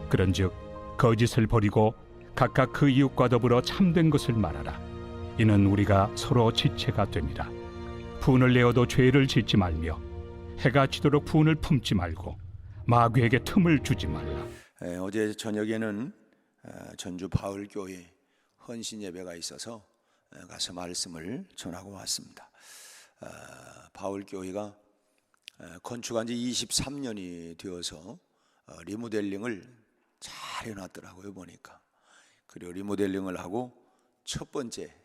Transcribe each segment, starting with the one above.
그런즉 거짓을 버리고 각각 그 이웃과 더불어 참된 것을 말하라. 이는 우리가 서로 지체가 됨이라. 분을 내어도 죄를 짓지 말며 해가 지도록 분을 품지 말고 마귀에게 틈을 주지 말라. 어제 저녁에는 전주 바울교회 헌신 예배가 있어서 가서 말씀을 전하고 왔습니다. 바울교회가 건축한 지 23년이 되어서 리모델링을 잘 해놨더라고요, 보니까. 그리고 리모델링을 하고 첫 번째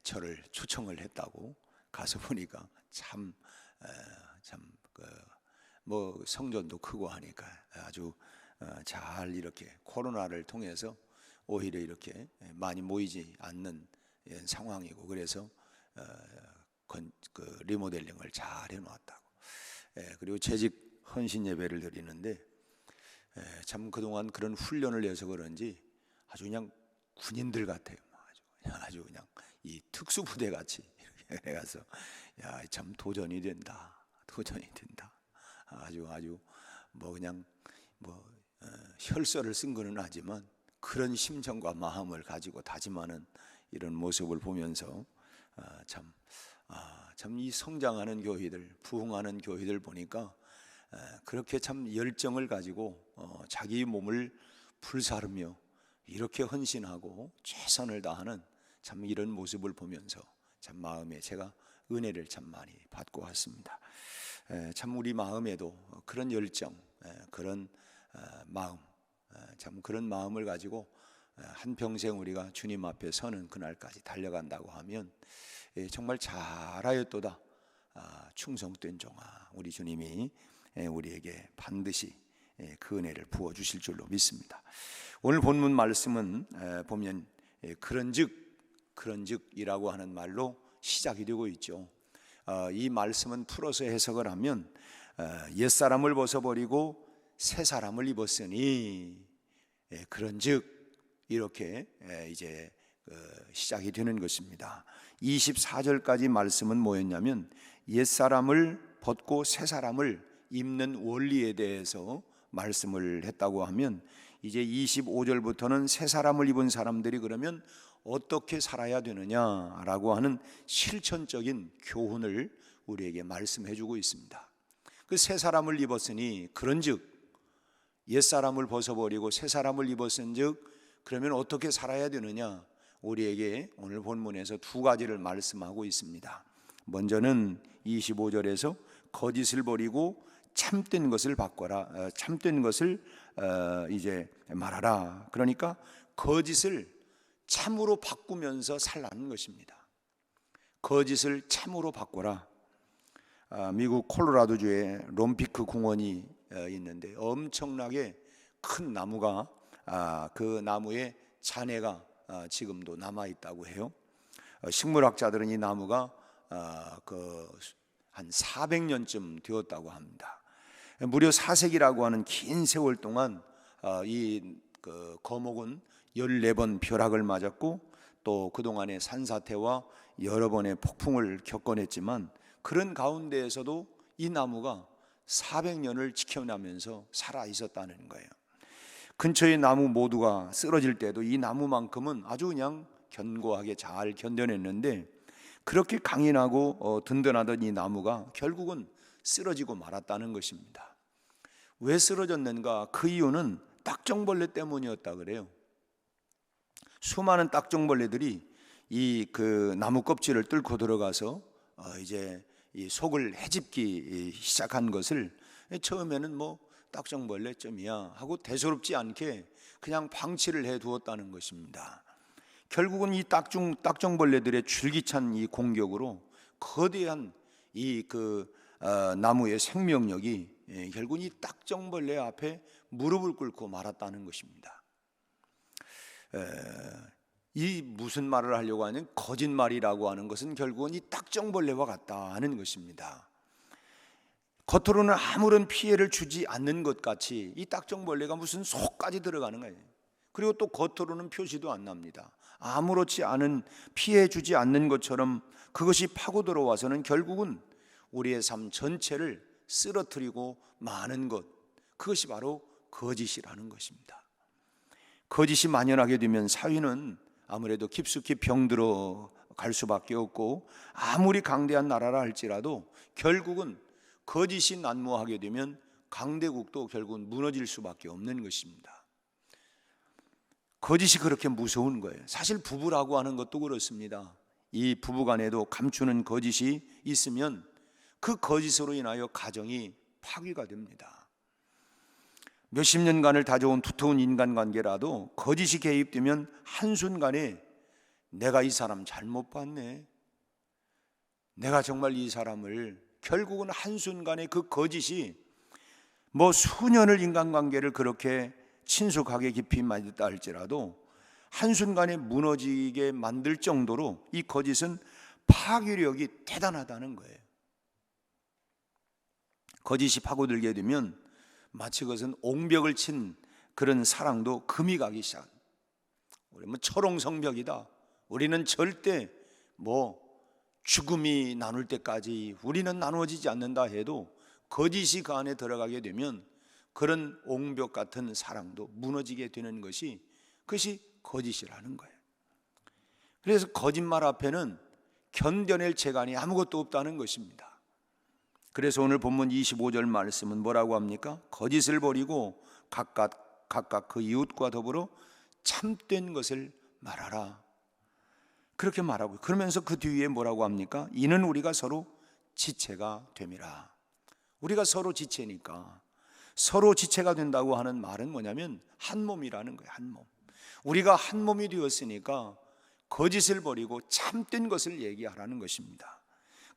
저를 초청을 했다고 가서 보니까 뭐 성전도 크고 하니까 아주 잘 이렇게 코로나를 통해서 오히려 이렇게 많이 모이지 않는 상황이고, 그래서 그 리모델링을 잘 해놓았다고. 그리고 재직 헌신 예배를 드리는데 참 그동안 그런 훈련을 해서 그런지 아주 그냥 군인들 같아요. 아주 그냥 이 특수부대 같이 이렇게 해가서 야, 참 도전이 된다. 아주 뭐 그냥 혈서를 쓴 거는 하지만 그런 심정과 마음을 가지고 다짐하는 이런 모습을 보면서 참 이 성장하는 교회들, 부흥하는 교회들 보니까 그렇게 참 열정을 가지고 자기 몸을 불사르며 이렇게 헌신하고 최선을 다하는 참 이런 모습을 보면서 참 마음에 제가 은혜를 참 많이 받고 왔습니다. 참 우리 마음에도 그런 열정, 그런 마음, 참 그런 마음을 가지고 한평생 우리가 주님 앞에 서는 그날까지 달려간다고 하면 정말 잘하였도다 충성된 종아, 우리 주님이 우리에게 반드시 그 은혜를 부어주실 줄로 믿습니다. 오늘 본문 말씀은 보면 그런즉이라고 하는 말로 시작이 되고 있죠. 이 말씀은 풀어서 해석을 하면 옛사람을 벗어버리고 새 사람을 입었으니 그런즉 이렇게 이제 시작이 되는 것입니다. 24절까지 말씀은 뭐였냐면 옛사람을 벗고 새 사람을 입는 원리에 대해서 말씀을 했다고 하면, 이제 25절부터는 새 사람을 입은 사람들이 그러면 어떻게 살아야 되느냐라고 하는 실천적인 교훈을 우리에게 말씀해 주고 있습니다. 그 새 사람을 입었으니 그런즉, 옛사람을 벗어버리고 새 사람을 입었은즉 그러면 어떻게 살아야 되느냐, 우리에게 오늘 본문에서 두 가지를 말씀하고 있습니다. 먼저는 25절에서 거짓을 버리고 참된 것을 바꿔라, 참된 것을 이제 말하라. 그러니까 거짓을 참으로 바꾸면서 살라는 것입니다. 거짓을 참으로 바꿔라. 미국 콜로라도주에 롬피크 공원이 있는데 엄청나게 큰 나무가 그 나무의 잔해가 지금도 남아 있다고 해요. 식물학자들은 이 나무가 한 400년쯤 되었다고 합니다. 무려 4세기라고 하는 긴 세월 동안 이 거목은 14번 벼락을 맞았고 또 그동안의 산사태와 여러 번의 폭풍을 겪어냈지만 그런 가운데에서도 이 나무가 400년을 지켜나면서 살아 있었다는 거예요. 근처의 나무 모두가 쓰러질 때도 이 나무만큼은 아주 그냥 견고하게 잘 견뎌냈는데, 그렇게 강인하고 든든하던 이 나무가 결국은 쓰러지고 말았다는 것입니다. 왜 쓰러졌는가? 그 이유는 딱정벌레 때문이었다 그래요. 수많은 딱정벌레들이 이 나무 껍질을 뚫고 들어가서 이제 이 속을 헤집기 시작한 것을 처음에는 뭐 딱정벌레쯤이야 하고 대수롭지 않게 그냥 방치를 해 두었다는 것입니다. 결국은 이 딱정벌레들의 줄기찬 이 공격으로 거대한 이 나무의 생명력이 결국 이 딱정벌레 앞에 무릎을 꿇고 말았다는 것입니다. 이 무슨 말을 하려고 하는 거짓말이라고 하는 것은 결국은 이 딱정벌레와 같다 하는 것입니다. 겉으로는 아무런 피해를 주지 않는 것 같이 이 딱정벌레가 무슨 속까지 들어가는 거예요. 그리고 또 겉으로는 표시도 안 납니다. 아무렇지 않은, 피해 주지 않는 것처럼 그것이 파고 들어와서는 결국은 우리의 삶 전체를 쓰러뜨리고 마는 것, 그것이 바로 거짓이라는 것입니다. 거짓이 만연하게 되면 사회는 아무래도 깊숙이 병들어 갈 수밖에 없고, 아무리 강대한 나라라 할지라도 결국은 거짓이 난무하게 되면 강대국도 결국은 무너질 수밖에 없는 것입니다. 거짓이 그렇게 무서운 거예요. 사실 부부라고 하는 것도 그렇습니다. 이 부부간에도 감추는 거짓이 있으면 그 거짓으로 인하여 가정이 파괴가 됩니다. 몇십 년간을 다져온 두터운 인간관계라도 거짓이 개입되면 한순간에 내가 이 사람 잘못 봤네, 내가 정말 이 사람을, 결국은 한순간에 그 거짓이 뭐 수년을 인간관계를 그렇게 친숙하게 깊이 만들다 할지라도 한순간에 무너지게 만들 정도로 이 거짓은 파괴력이 대단하다는 거예요. 거짓이 파고들게 되면 마치 그것은 옹벽을 친 그런 사랑도 금이 가기 시작. 우리 뭐 철옹성벽이다, 우리는 절대 뭐 죽음이 나눌 때까지 우리는 나누어지지 않는다 해도 거짓이 그 안에 들어가게 되면 그런 옹벽 같은 사랑도 무너지게 되는 것이, 그것이 거짓이라는 거예요. 그래서 거짓말 앞에는 견뎌낼 재간이 아무것도 없다는 것입니다. 그래서 오늘 본문 25절 말씀은 뭐라고 합니까? 거짓을 버리고 각각 그 이웃과 더불어 참된 것을 말하라, 그렇게 말하고, 그러면서 그 뒤에 뭐라고 합니까? 이는 우리가 서로 지체가 됨이라. 우리가 서로 지체니까, 서로 지체가 된다고 하는 말은 뭐냐면 한 몸이라는 거예요. 한 몸. 우리가 한 몸이 되었으니까 거짓을 버리고 참된 것을 얘기하라는 것입니다.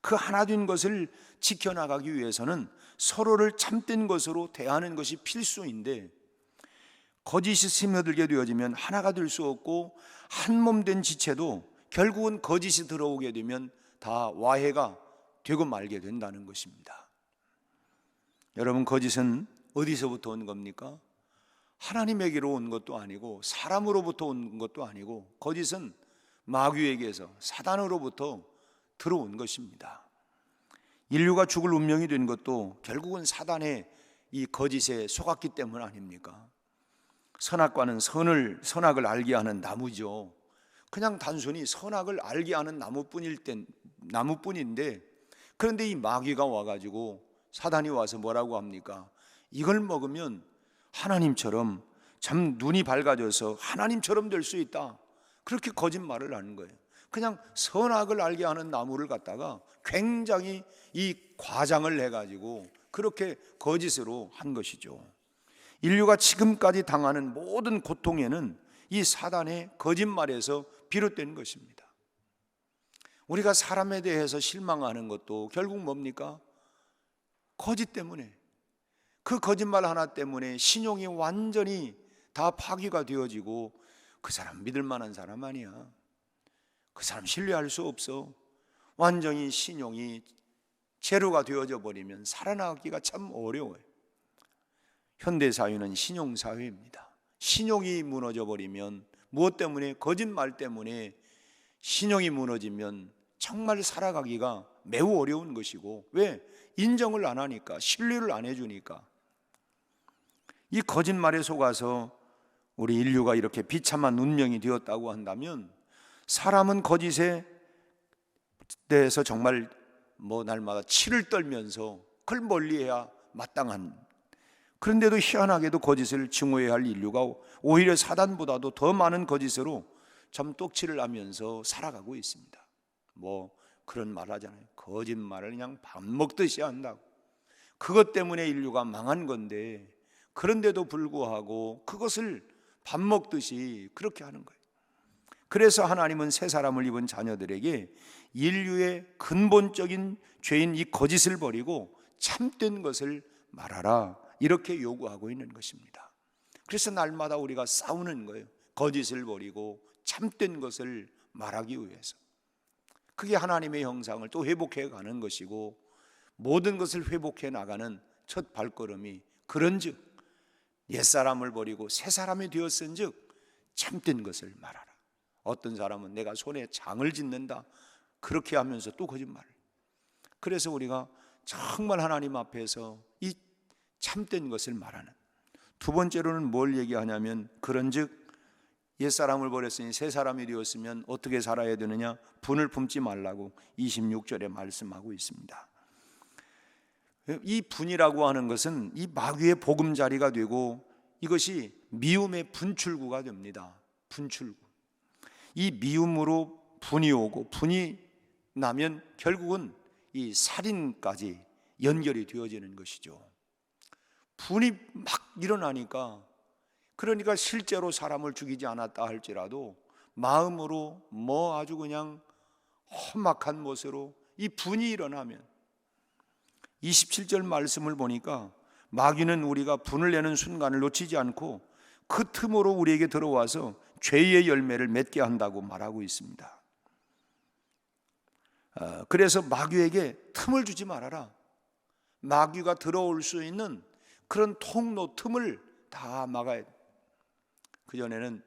그 하나 된 것을 지켜나가기 위해서는 서로를 참된 것으로 대하는 것이 필수인데, 거짓이 스며들게 되어지면 하나가 될 수 없고, 한 몸 된 지체도 결국은 거짓이 들어오게 되면 다 와해가 되고 말게 된다는 것입니다. 여러분, 거짓은 어디서부터 온 겁니까? 하나님에게로 온 것도 아니고 사람으로부터 온 것도 아니고, 거짓은 마귀에게서, 사단으로부터 들어온 것입니다. 인류가 죽을 운명이 된 것도 결국은 사단의 이 거짓에 속았기 때문 아닙니까? 선악과는 선악을 알게 하는 나무죠. 그냥 단순히 선악을 알게 하는 나무뿐인데, 그런데 이 마귀가 와가지고, 사단이 와서 뭐라고 합니까? 이걸 먹으면 하나님처럼, 참 눈이 밝아져서 하나님처럼 될 수 있다, 그렇게 거짓말을 하는 거예요. 그냥 선악을 알게 하는 나무를 갖다가 굉장히 이 과장을 해가지고 그렇게 거짓으로 한 것이죠. 인류가 지금까지 당하는 모든 고통에는 이 사단의 거짓말에서 비롯된 것입니다. 우리가 사람에 대해서 실망하는 것도 결국 뭡니까? 거짓 때문에, 그 거짓말 하나 때문에 신용이 완전히 다 파괴가 되어지고, 그 사람 믿을 만한 사람 아니야, 그 사람 신뢰할 수 없어, 완전히 신용이 제로가 되어져 버리면 살아나가기가 참 어려워요. 현대사회는 신용사회입니다. 신용이 무너져 버리면, 무엇 때문에? 거짓말 때문에 신용이 무너지면 정말 살아가기가 매우 어려운 것이고, 왜? 인정을 안 하니까, 신뢰를 안 해주니까. 이 거짓말에 속아서 우리 인류가 이렇게 비참한 운명이 되었다고 한다면, 사람은 거짓에 대해서 정말 날마다 치를 떨면서 그걸 멀리해야 마땅한, 그런데도 희한하게도 거짓을 증오해야 할 인류가 오히려 사단보다도 더 많은 거짓으로 참 똑치를 하면서 살아가고 있습니다. 그런 말 하잖아요. 거짓말을 그냥 밥 먹듯이 한다고. 그것 때문에 인류가 망한 건데, 그런데도 불구하고 그것을 밥 먹듯이 그렇게 하는 거예요. 그래서 하나님은 새 사람을 입은 자녀들에게 인류의 근본적인 죄인 이 거짓을 버리고 참된 것을 말하라, 이렇게 요구하고 있는 것입니다. 그래서 날마다 우리가 싸우는 거예요. 거짓을 버리고 참된 것을 말하기 위해서. 그게 하나님의 형상을 또 회복해 가는 것이고, 모든 것을 회복해 나가는 첫 발걸음이 그런즉 옛사람을 버리고 새 사람이 되었은즉 참된 것을 말하라. 어떤 사람은 내가 손에 장을 짓는다, 그렇게 하면서 또 거짓말을. 그래서 우리가 정말 하나님 앞에서 이 참된 것을 말하는, 두 번째로는 뭘 얘기하냐면 그런즉 옛사람을 버렸으니 새 사람이 되었으면 어떻게 살아야 되느냐? 분을 품지 말라고 26절에 말씀하고 있습니다. 이 분이라고 하는 것은 이 마귀의 보금자리가 되고 이것이 미움의 분출구가 됩니다. 분출구. 이 미움으로 분이 오고 분이 나면 결국은 이 살인까지 연결이 되어지는 것이죠. 분이 막 일어나니까, 그러니까 실제로 사람을 죽이지 않았다 할지라도 마음으로 뭐 아주 그냥 험악한 것으로 이 분이 일어나면, 27절 말씀을 보니까 마귀는 우리가 분을 내는 순간을 놓치지 않고 그 틈으로 우리에게 들어와서 죄의 열매를 맺게 한다고 말하고 있습니다. 그래서 마귀에게 틈을 주지 말아라. 마귀가 들어올 수 있는 그런 통로, 틈을 다 막아야 돼. 그전에는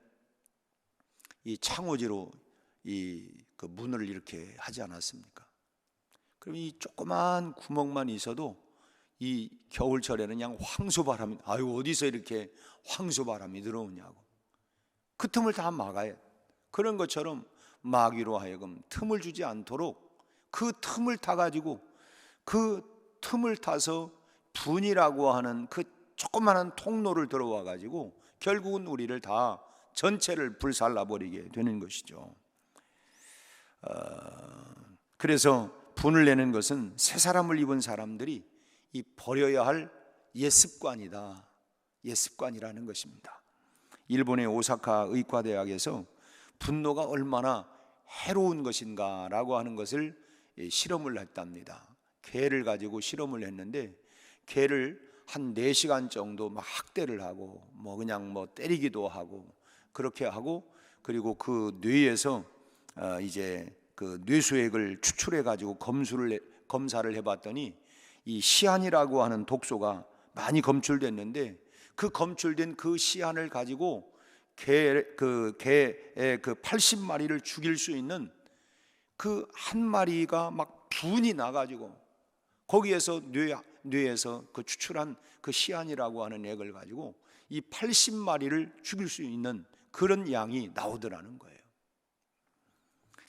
이 창호지로 그 문을 이렇게 하지 않았습니까? 그럼 이 조그만 구멍만 있어도 이 겨울철에는 그냥 황소바람이, 아유 어디서 이렇게 황소바람이 들어오냐고, 그 틈을 다 막아야 돼. 그런 것처럼 마귀로 하여금 틈을 주지 않도록 그 틈을 타가지고, 그 틈을 타서 분이라고 하는 그 조그마한 통로를 들어와 가지고 결국은 우리를 다 전체를 불살라버리게 되는 것이죠. 그래서 분을 내는 것은 새 사람을 입은 사람들이 이 버려야 할 옛습관이다, 옛습관이라는 것입니다. 일본의 오사카 의과대학에서 분노가 얼마나 해로운 것인가라고 하는 것을 실험을 했답니다. 개를 가지고 실험을 했는데 개를 한 4시간 정도 막 학대를 하고 뭐 그냥 뭐 때리기도 하고 그렇게 하고, 그리고 그 뇌에서 이제 그 뇌수액을 추출해 가지고 검사를 해봤더니 이 시안이라고 하는 독소가 많이 검출됐는데, 그 검출된 그 시안을 가지고 개의 그 80마리를 죽일 수 있는 그 한 마리가 막 분이 나가지고 거기에서 뇌에서 그 추출한 그 시안이라고 하는 액을 가지고 이 80마리를 죽일 수 있는 그런 양이 나오더라는 거예요.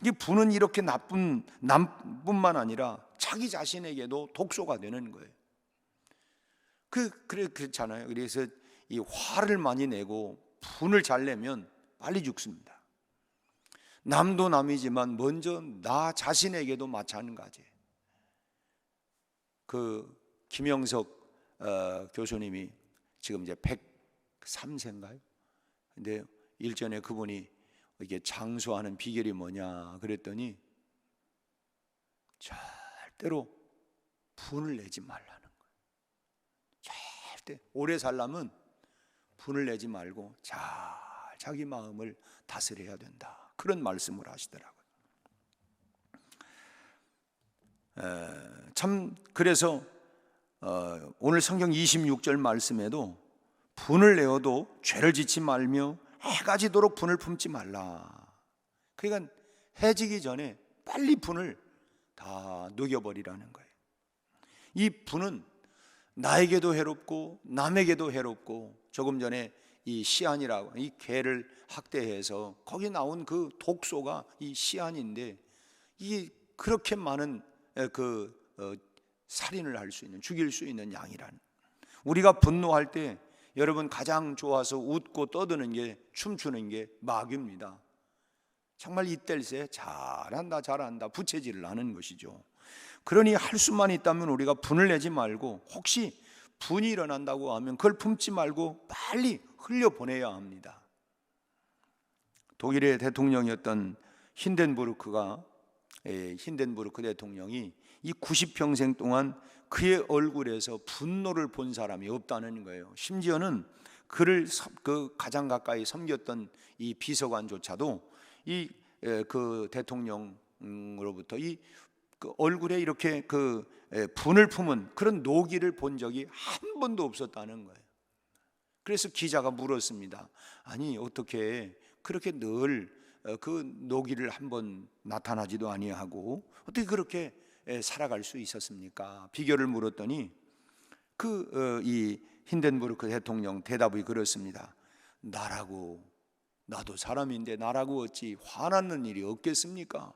이 분은 이렇게 나쁜 남뿐만 아니라 자기 자신에게도 독소가 되는 거예요. 그렇잖아요. 그래서 이 화를 많이 내고 분을 잘 내면 빨리 죽습니다. 남도 남이지만 먼저 나 자신에게도 마찬가지예요. 그 김영석 교수님이 지금 이제 103세인가요? 근데 일전에 그분이 이게 장수하는 비결이 뭐냐 그랬더니 절대로 분을 내지 말라는 거예요. 절대 오래 살려면 분을 내지 말고 잘 자기 마음을 다스려야 된다, 그런 말씀을 하시더라고요. 참 그래서 오늘 성경 26절 말씀에도 분을 내어도 죄를 짓지 말며 해가 지도록 분을 품지 말라. 그러니까 해지기 전에 빨리 분을 다 녹여버리라는 거예요. 이 분은 나에게도 해롭고 남에게도 해롭고, 조금 전에 이 시안이라고, 이 개를 학대해서 거기 나온 그 독소가 이 시안인데, 이게 그렇게 많은 살인을 할 수 있는, 죽일 수 있는 양이란. 우리가 분노할 때 여러분 가장 좋아서 웃고 떠드는 게, 춤추는 게 마귀입니다. 정말 이때일세 잘한다 잘한다 부채질을 하는 것이죠. 그러니 할 수만 있다면 우리가 분을 내지 말고, 혹시 분이 일어난다고 하면 그걸 품지 말고 빨리 흘려보내야 합니다. 독일의 대통령이었던 힌덴부르크 대통령이 이 90평생 동안 그의 얼굴에서 분노를 본 사람이 없다는 거예요. 심지어는 그를 그 가장 가까이 섬겼던 이 비서관조차도 그 대통령으로부터 그 얼굴에 이렇게 분을 품은 그런 노기를 본 적이 한 번도 없었다는 거예요. 그래서 기자가 물었습니다. 아니 어떻게 그렇게 늘 그 노기를 한 번 나타나지도 아니하고 어떻게 그렇게 살아갈 수 있었습니까? 비결을 물었더니 이 힌덴부르크 대통령 대답이 그렇습니다. 나도 사람인데 나라고 어찌 화나는 일이 없겠습니까?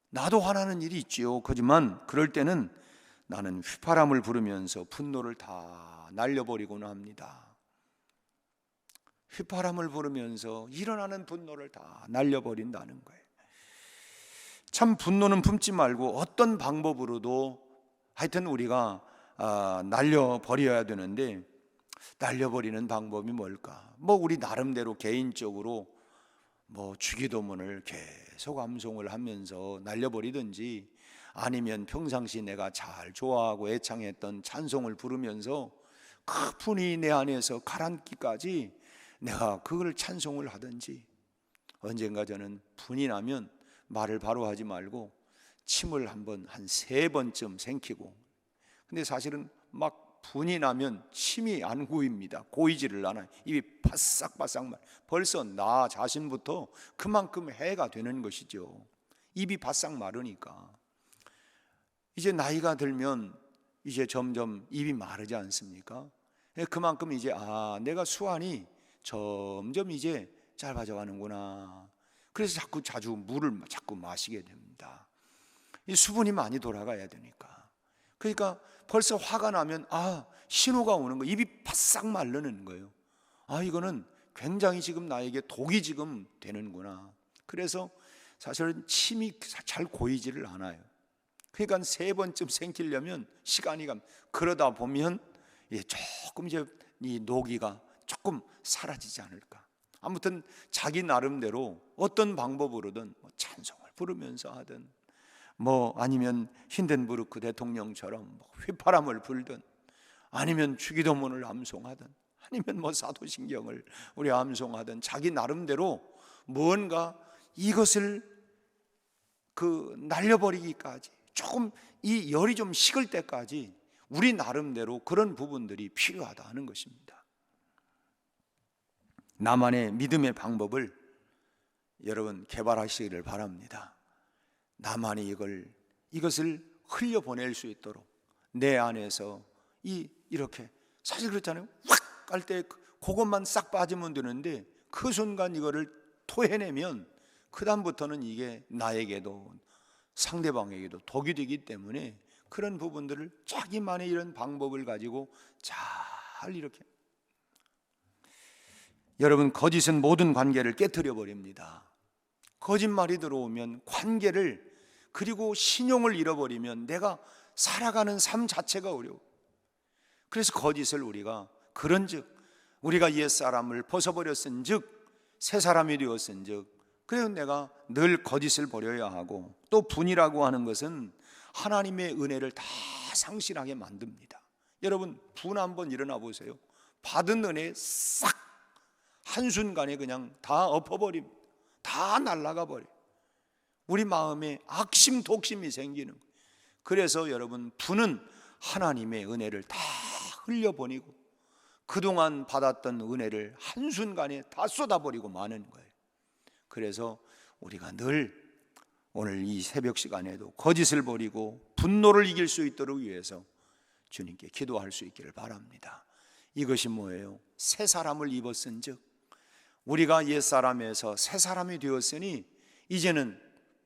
나도 화나는 일이 있지요. 하지만 그럴 때는 나는 휘파람을 부르면서 분노를 다 날려버리곤 합니다. 휘파람을 부르면서 일어나는 분노를 다 날려버린다는 거예요. 참 분노는 품지 말고 어떤 방법으로도 하여튼 우리가 날려버려야 되는데, 날려버리는 방법이 뭘까? 우리 나름대로 개인적으로 주기도문을 계속 암송을 하면서 날려버리든지, 아니면 평상시 내가 잘 좋아하고 애창했던 찬송을 부르면서 그 분이 내 안에서 가라앉기까지 내가 그걸 찬송을 하든지, 언젠가 저는 분이 나면 말을 바로 하지 말고 침을 한 3번쯤 생기고, 근데 사실은 막 분이 나면 침이 안 고입니다. 고이지를 않아요. 입이 바싹바싹 벌써 나 자신부터 그만큼 해가 되는 것이죠. 입이 바싹 마르니까. 이제 나이가 들면 이제 점점 입이 마르지 않습니까? 그만큼 이제 내가 수완이 점점 이제 짧아져 가는구나. 그래서 자주 물을 자꾸 마시게 됩니다. 이 수분이 많이 돌아가야 되니까. 그러니까 벌써 화가 나면 신호가 오는 거예요. 입이 바싹 마르는 거예요. 이거는 굉장히 지금 나에게 독이 지금 되는구나. 그래서 사실은 침이 잘 고이지를 않아요. 그러니까 3번쯤 생기려면 시간이 그러다 보면 조금 이제 이 노기가 조금 사라지지 않을까. 아무튼 자기 나름대로 어떤 방법으로든 찬송을 부르면서 하든, 아니면 힌덴부르크 대통령처럼 휘파람을 불든, 아니면 주기도문을 암송하든, 아니면 사도신경을 우리 암송하든, 자기 나름대로 뭔가 이것을 날려버리기까지, 조금 이 열이 좀 식을 때까지 우리 나름대로 그런 부분들이 필요하다 하는 것입니다. 나만의 믿음의 방법을 여러분 개발하시기를 바랍니다. 나만이 이것을 흘려보낼 수 있도록 내 안에서 이렇게, 사실 그렇잖아요. 확 갈 때 그것만 싹 빠지면 되는데, 그 순간 이거를 토해내면 그 다음부터는 이게 나에게도 상대방에게도 독이 되기 때문에, 그런 부분들을 자기만의 이런 방법을 가지고 잘 이렇게. 여러분, 거짓은 모든 관계를 깨트려 버립니다. 거짓말이 들어오면 관계를, 그리고 신용을 잃어버리면 내가 살아가는 삶 자체가 어려워. 그래서 거짓을 우리가 그런즉 우리가 옛사람을 벗어버렸은즉 새 사람이 되었은즉, 그래서 내가 늘 거짓을 버려야 하고, 또 분이라고 하는 것은 하나님의 은혜를 다 상실하게 만듭니다. 여러분, 분 한번 일어나 보세요. 받은 은혜 싹 한순간에 그냥 다 엎어버립니다. 다 날아가 버려. 우리 마음에 악심 독심이 생기는 거예요. 그래서 여러분, 분은 하나님의 은혜를 다 흘려보내고 그동안 받았던 은혜를 한순간에 다 쏟아버리고 마는 거예요. 그래서 우리가 늘 오늘 이 새벽 시간에도 거짓을 버리고 분노를 이길 수 있도록 위해서 주님께 기도할 수 있기를 바랍니다. 이것이 뭐예요? 새 사람을 입었은즉, 우리가 옛사람에서 새 사람이 되었으니 이제는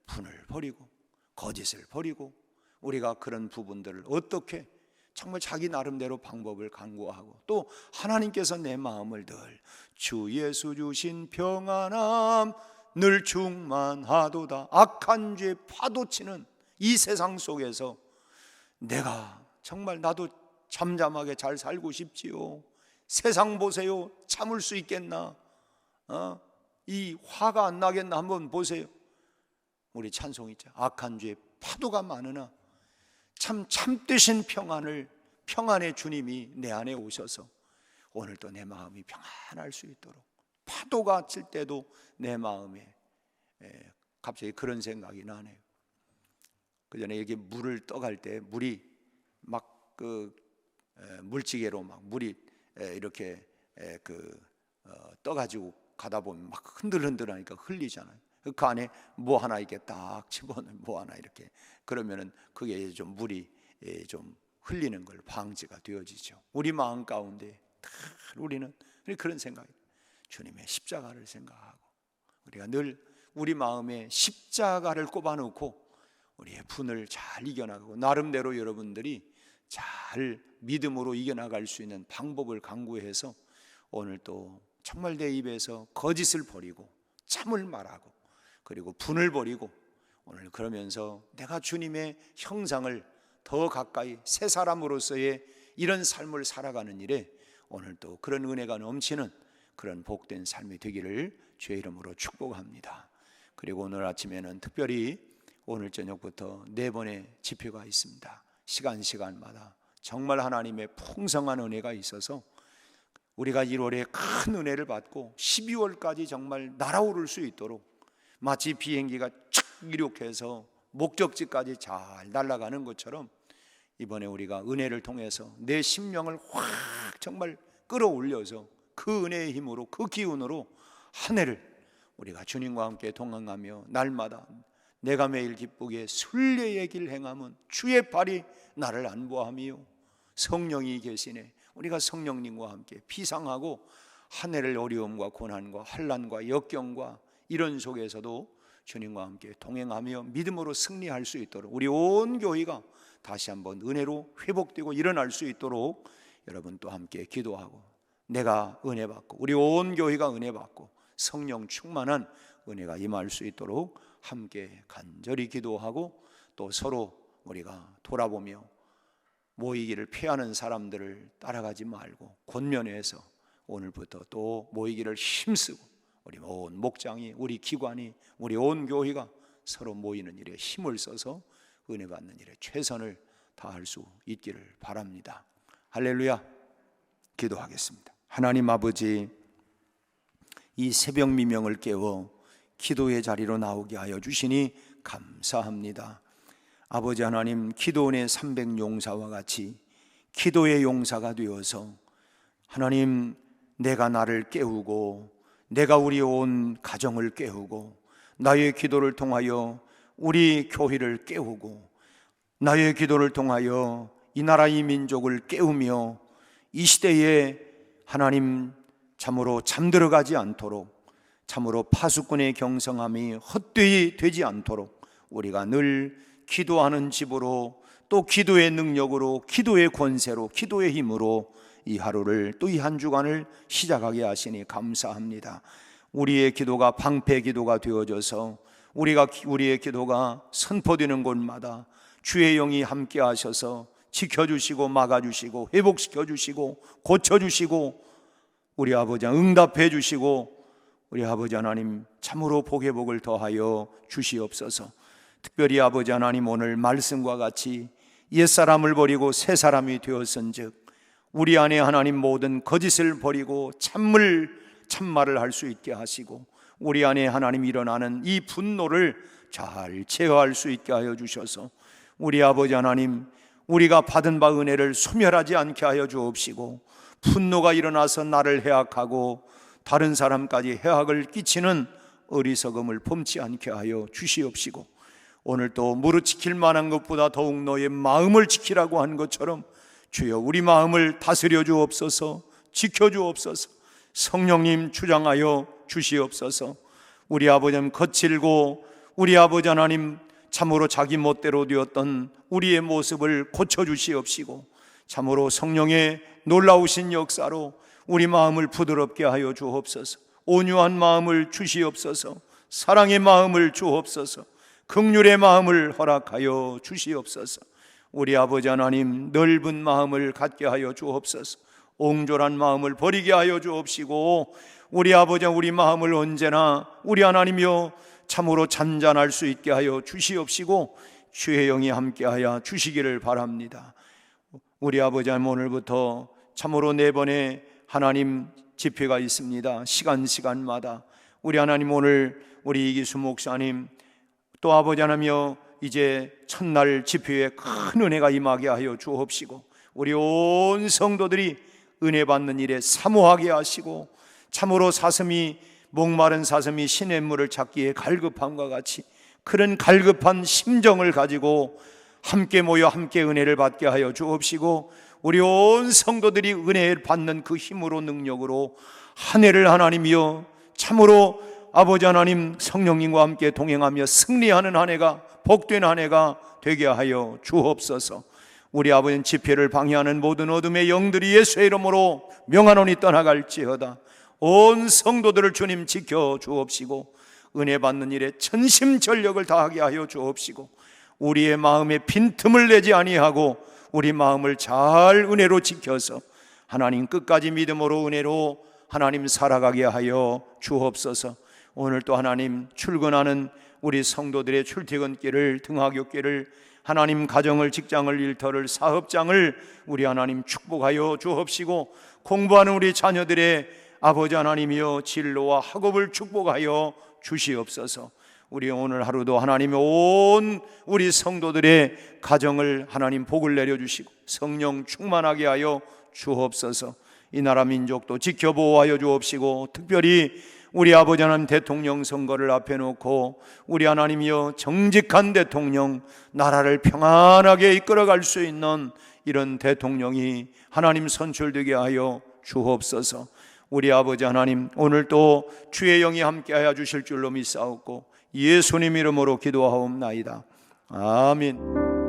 분을 버리고 거짓을 버리고, 우리가 그런 부분들을 어떻게 정말 자기 나름대로 방법을 강구하고, 또 하나님께서 내 마음을 늘 주 예수 주신 평안함 늘 충만하도다, 악한 죄 파도치는 이 세상 속에서 내가 정말 나도 잠잠하게 잘 살고 싶지요. 세상 보세요. 참을 수 있겠나? 이 화가 안 나겠나? 한번 보세요. 우리 찬송 있죠. 악한 죄 파도가 많으나 참되신 평안의 주님이 내 안에 오셔서 오늘도 내 마음이 평안할 수 있도록, 파도가 칠 때도 내 마음에 갑자기 그런 생각이 나네요. 그 전에 여기 물을 떠갈 때 물이 막 물지개로 막 물이 이렇게 떠가지고 가다 보면 막 흔들흔들하니까 흘리잖아요. 그 안에 뭐 하나 이렇게 딱 집어넣으면 뭐 하나 이렇게, 그러면은 그게 좀 물이 좀 흘리는 걸 방지가 되어지죠. 우리 마음 가운데 우리는 그런 생각이, 주님의 십자가를 생각하고 우리가 늘 우리 마음에 십자가를 꼽아놓고 우리의 분을 잘 이겨나가고, 나름대로 여러분들이 잘 믿음으로 이겨나갈 수 있는 방법을 강구해서 오늘 또 정말 내 입에서 거짓을 버리고 참을 말하고 그리고 분을 버리고, 오늘 그러면서 내가 주님의 형상을 더 가까이 새 사람으로서의 이런 삶을 살아가는 일에 오늘 또 그런 은혜가 넘치는 그런 복된 삶이 되기를 주의 이름으로 축복합니다. 그리고 오늘 아침에는 특별히 오늘 저녁부터 4번의 집회가 있습니다. 시간마다 정말 하나님의 풍성한 은혜가 있어서 우리가 1월에 큰 은혜를 받고 12월까지 정말 날아오를 수 있도록, 마치 비행기가 쫙 이륙해서 목적지까지 잘 날아가는 것처럼 이번에 우리가 은혜를 통해서 내 심령을 확 정말 끌어올려서 그 은혜의 힘으로, 그 기운으로 한 해를 우리가 주님과 함께 동행하며 날마다 내가 매일 기쁘게 순례의 길 행함은 주의 발이 나를 안보하며 성령이 계시네. 우리가 성령님과 함께 피상하고 한 해를 어려움과 고난과 환난과 역경과 이런 속에서도 주님과 함께 동행하며 믿음으로 승리할 수 있도록, 우리 온 교회가 다시 한번 은혜로 회복되고 일어날 수 있도록 여러분 또 함께 기도하고, 내가 은혜 받고 우리 온 교회가 은혜 받고 성령 충만한 은혜가 임할 수 있도록 함께 간절히 기도하고, 또 서로 우리가 돌아보며 모이기를 피하는 사람들을 따라가지 말고 권면해서 오늘부터 또 모이기를 힘쓰고, 우리 온 목장이, 우리 기관이, 우리 온 교회가 서로 모이는 일에 힘을 써서 은혜 받는 일에 최선을 다할 수 있기를 바랍니다. 할렐루야. 기도하겠습니다. 하나님 아버지, 이 새벽 미명을 깨워 기도의 자리로 나오게 하여 주시니 감사합니다. 아버지 하나님, 기도원의 300용사와 같이 기도의 용사가 되어서 하나님, 내가 나를 깨우고 내가 우리 온 가정을 깨우고 나의 기도를 통하여 우리 교회를 깨우고 나의 기도를 통하여 이 나라 이 민족을 깨우며 이 시대에 하나님 참으로 잠들어가지 않도록, 참으로 파수꾼의 경성함이 헛되이 되지 않도록 우리가 늘 기도하는 집으로, 또 기도의 능력으로, 기도의 권세로, 기도의 힘으로 이 하루를, 또 이 한 주간을 시작하게 하시니 감사합니다. 우리의 기도가 방패 기도가 되어져서 우리의 기도가 선포되는 곳마다 주의 영이 함께 하셔서 지켜주시고 막아주시고 회복시켜주시고 고쳐주시고 우리 아버지 응답해 주시고 우리 아버지 하나님 참으로 복의 복을 더하여 주시옵소서. 특별히 아버지 하나님, 오늘 말씀과 같이 옛사람을 버리고 새 사람이 되었은즉 우리 안에 하나님 모든 거짓을 버리고 참말을 할 수 있게 하시고, 우리 안에 하나님 일어나는 이 분노를 잘 제어할 수 있게 하여 주셔서 우리 아버지 하나님, 우리가 받은 바 은혜를 소멸하지 않게 하여 주옵시고, 분노가 일어나서 나를 해악하고 다른 사람까지 해악을 끼치는 어리석음을 범치 않게 하여 주시옵시고, 오늘 또 무릇 지킬 만한 것보다 더욱 너의 마음을 지키라고 한 것처럼 주여 우리 마음을 다스려 주옵소서, 지켜 주옵소서. 성령님 주장하여 주시옵소서. 우리 아버지 하나님, 거칠고 우리 아버지 하나님 참으로 자기 멋대로 되었던 우리의 모습을 고쳐주시옵시고, 참으로 성령의 놀라우신 역사로 우리 마음을 부드럽게 하여 주옵소서. 온유한 마음을 주시옵소서. 사랑의 마음을 주옵소서. 긍휼의 마음을 허락하여 주시옵소서. 우리 아버지 하나님, 넓은 마음을 갖게 하여 주옵소서. 옹졸한 마음을 버리게 하여 주옵시고, 우리 아버지 우리 마음을 언제나 우리 하나님이여 참으로 잔잔할 수 있게 하여 주시옵시고 주의 영이 함께하여 주시기를 바랍니다. 우리 아버지 하나님, 오늘부터 참으로 4번의 하나님 집회가 있습니다. 시간마다 우리 하나님, 오늘 우리 이기수 목사님 또 아버지 하나님이여 이제 첫날 집회에 큰 은혜가 임하게 하여 주옵시고, 우리 온 성도들이 은혜 받는 일에 사모하게 하시고, 참으로 목마른 사슴이 시냇물을 찾기에 갈급함과 같이 그런 갈급한 심정을 가지고 함께 모여 함께 은혜를 받게 하여 주옵시고, 우리 온 성도들이 은혜를 받는 그 힘으로 능력으로 한 해를 하나님이여 참으로 아버지 하나님 성령님과 함께 동행하며 승리하는 한 해가, 복된 한 해가 되게 하여 주옵소서. 우리 아버지는 집회를 방해하는 모든 어둠의 영들이 예수의 이름으로 명하노니 떠나갈지어다. 온 성도들을 주님 지켜 주옵시고, 은혜 받는 일에 전심전력을 다하게 하여 주옵시고, 우리의 마음에 빈틈을 내지 아니하고 우리 마음을 잘 은혜로 지켜서 하나님 끝까지 믿음으로 은혜로 하나님 살아가게 하여 주옵소서. 오늘 또 하나님 출근하는 우리 성도들의 출퇴근길을, 등하굣길을, 하나님 가정을, 직장을, 일터를, 사업장을 우리 하나님 축복하여 주옵시고, 공부하는 우리 자녀들의 아버지 하나님이여 진로와 학업을 축복하여 주시옵소서. 우리 오늘 하루도 하나님의 온 우리 성도들의 가정을 하나님 복을 내려주시고 성령 충만하게 하여 주옵소서. 이 나라 민족도 지켜보호하여 주옵시고, 특별히 우리 아버지 하나님 대통령 선거를 앞에 놓고 우리 하나님이여 정직한 대통령, 나라를 평안하게 이끌어갈 수 있는 이런 대통령이 하나님 선출되게 하여 주옵소서. 우리 아버지 하나님, 오늘 또 주의 영이 함께하여 주실 줄로 믿사옵고 예수님 이름으로 기도하옵나이다. 아멘.